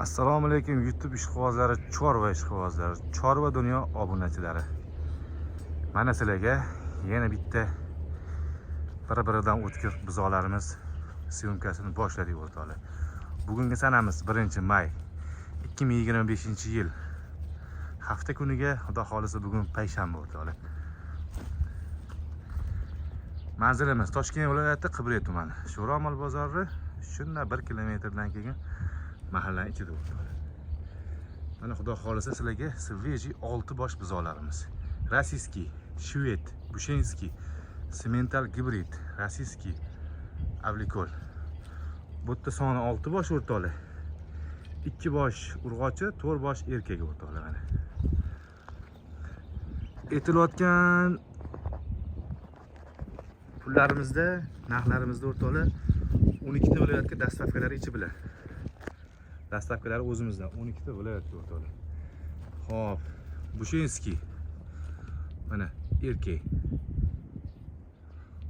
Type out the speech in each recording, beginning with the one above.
Assalomu alaykum YouTube ishqibozlari, chorva ishqibozlari, chorva dunyo obunachilari. Mana sizlarga yana bitta bir-biridan o'tkir buzoqlarimiz syomkasini boshladik o'rtoqlar. Bugungi sanamiz 1-may 2025-yil. Hafta kuniga, xudo xolisa bugun payshanba o'rtoqlar. Manzilimiz Toshkent viloyati Qibriy tumani. Sho'romol bozori shundan 1 kilometrdan keyin mahallaning ichida o'rtoqlar. Mana xudo xolisa sizlarga svejiy 6 bosh buzoqlarimiz. Rossiyskiy, shved, bushenskiy, semental gibrid, rossiyskiy, avlikol. Bu yerda soni 6 bosh o'rtoqlar. 2 bosh urg'ochi, 4 bosh erkak o'rtoqlar mana. Aytilayotgan pullarimizda, narxlarimizda o'rtoqlar 12 ta viloyatga dastavkalari ichi bilan. Dastavkalari o'zimizdan 12 ta viloyatga o'rtoqlar. Xo'p, bushenskiy mana erkak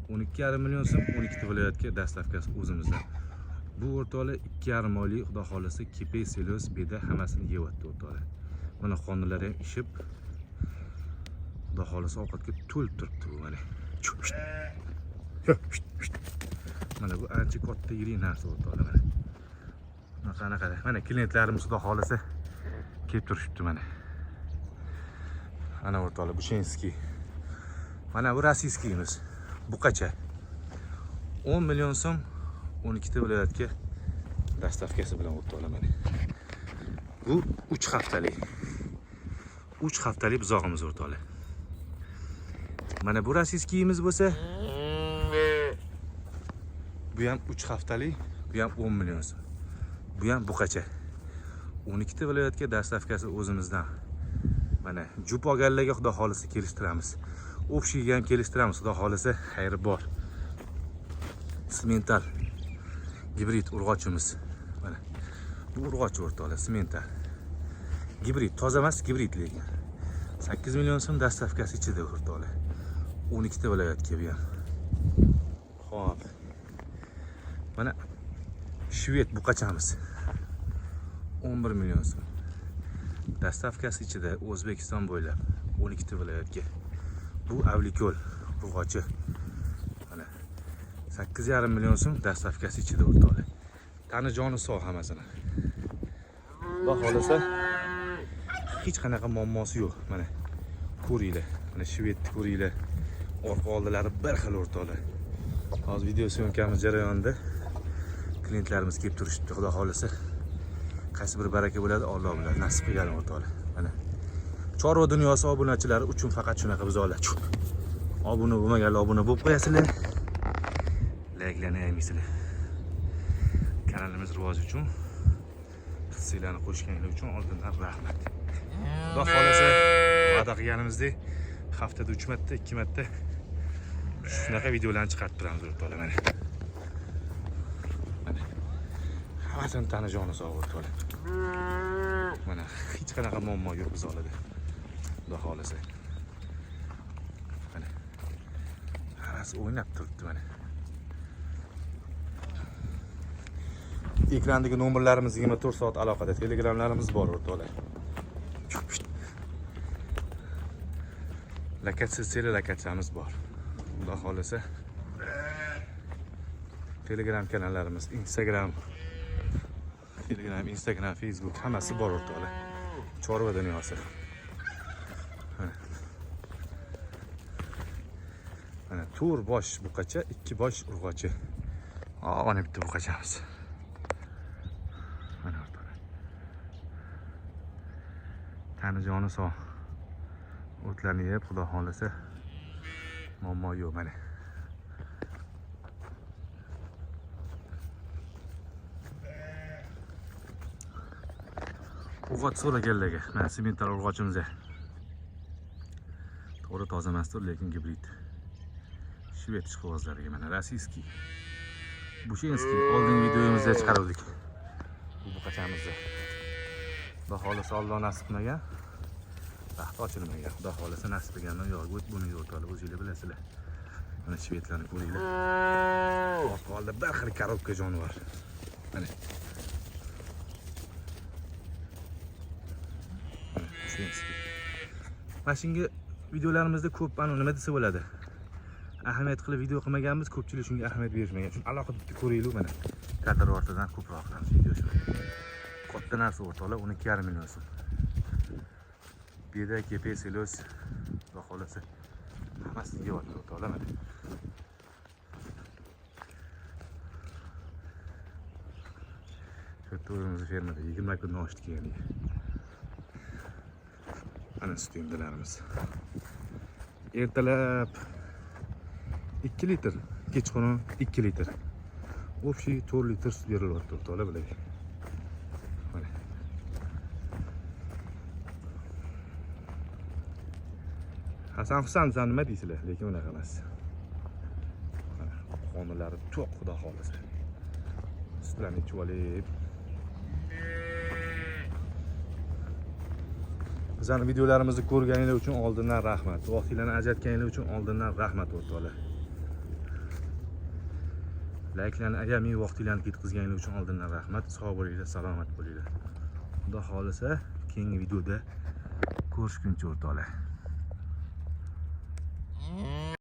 12,5 million so'm 12 ta viloyatga dastavkasi o'zimizdan. Bu o'rtoqlar 2,5 oylik xudo xolisa kepey, selos, beda hammasini yeyapti o'rtoqlar. Mana qonunlari ham ishib xudo xolisa ovqatga to'lib turibdi bu mana. Mana bu ancha katta yirik narsa o'rtoqlar mana. Qanaqa mana klientlarimiz xudo xolisa kelib turishibdi mana. Ana o'rtoqlar bushenskiy. Mana bu rossiyskiyimiz. Buqacha 10 million so'm 12 ta viloyatga dastavkasi bilan o'rtoqlar mana. Bu 3 haftalik. 3 haftalik buzog'imiz o'rtoqlar. Mana bu rossiyskiyimiz bo'lsa, bu ham 3 haftalik, bu ham 10 million so'm. Bu ham buqacha. 12 ta viloyatga dastavkasi o'zimizdan. Mana jup olganlarga xudo xolisa kelishtiramiz. O'pshiga ham kelishtiramiz, xudo xolisa xayri bor. Semental gibrid urg'ochimiz. Mana bu urg'och o'rtoqlar, semental. Gibrid, toza emas, gibrid lekin. 8 million so'm dastavkasi ichida o'rtoqlar. 12 ta viloyatga bu ham. Xo'p. Mana shved buqachamiz. 11 million so'm. Dastavkasi ichida O'zbekiston bo'ylab 12 ta viloyatga. Bu avlikol urg'ochi. Mana 8,5 million so'm dastavkasi ichida o'rtoqlar. Tani joni sog' hammasini. Xudo xolisa hech qanaqa muammosi yo'q. Mana ko'ringlar. Mana shvedni ko'ringlar. Orqa oldilari bir xil o'rtoqlar. Hozir video syomkamiz jarayonida klientlarimiz kelib turishibdi. Xudo xolisa qaysi bir baraka bo'ladi, Alloh biladi, nasib qilgan o'rtoqlar. Mana chorva dunyosi obunachilari uchun faqat shunaqa buzoqlar. Obuna bo'lmaganlar obuna bo'lib qo'yasizlar. Layklarni aymaysizlar. Kanalimiz rivoji uchun hissiylarni qo'shganingiz uchun oldindan rahmat. Xudo xolisa va'da qilganimizdek haftada 3 marta, 2 marta shunaqa videolarni chiqarib turamiz o'rtoqlar mana. Hammasini tani joni sog' o'rtoqlar. Mana hech qanaqa muammo yo'q buzoqlarda. Xudo xolisa. Mana hammasi o'ynab turibdi mana. Ekrandagi nomerlarimiz 24 soat aloqada. Telegramlarimiz bor o'rtoqlar. Lakatsiz lakachamiz bor. Xudo xolisa. Telegram kanallarimiz, Instagram, Facebook hammasi bor o'rtoqlar. Chorva dunyosi. Mana 4 bosh buqacha, 2 bosh urg'ochi. Mana bitta buqachamiz. Mana o'rtoqlar. Tani joni sog'. O'tlarni yeb, xudo xolisa muammo yo'q mana. Urg'och so'raganlarga, mana semental urg'ochimiz. To'g'ri toza emasdir, lekin gibrid. Shved ishqibozlariga mana rossiyskiy. Bushenskiy oldingi videomizda chiqardik. Bu buqachamizni. Xudo xolisa Alloh nasib qilmagan. Baxti ochilmagan. Xudo xolisa nasib qilgandan yo'q, buni o'rtoqlar o'zingizlar bilasizlar. Mana shvedlarni ko'ringlar. Orqa oldi bir xil korobka jonivor. Mana boshlaymiz. Mana shunga videolarimizda ko'p nima desa bo'ladi. Ahamiyat qilib video qilmaganmiz, ko'pchilik shunga ahamiyat berishmagan. Shuni alohida bitta ko'ringlar mana. Kadr ortidan ko'proq qilamiz video shu. Katta narsa o'rtoqlar 12,5 million so'm. Bu yerda kepe, selos va xolasi hammasi yeyapti o'rtoqlar mana. Shu to'rimizni fermada 20 kun oshdi keyin. Ana sut yemdilarimiz. Ertalab 2 litr, kechqurun 2 litr. Общий 4 litr sut berilyapti o'rtoqlar bularga. Mana. Hasan Husan nima deysizlar, lekin unaqa emas. Mana qonunlari to'q, xudo xolisa. Sutlarni ichib olib. Bizning videolarimizni ko'rganinglar uchun oldindan rahmat. Vaqtingizni ajratganinglar uchun oldindan rahmat o'rtoqlar. Like'larni agar men vaqtingizni ketkazganinglar uchun oldindan rahmat. Sog' bo'linglar, salomat bo'linglar. Xudo xolisa, keyingi videoda ko'rishguncha o'rtoqlar.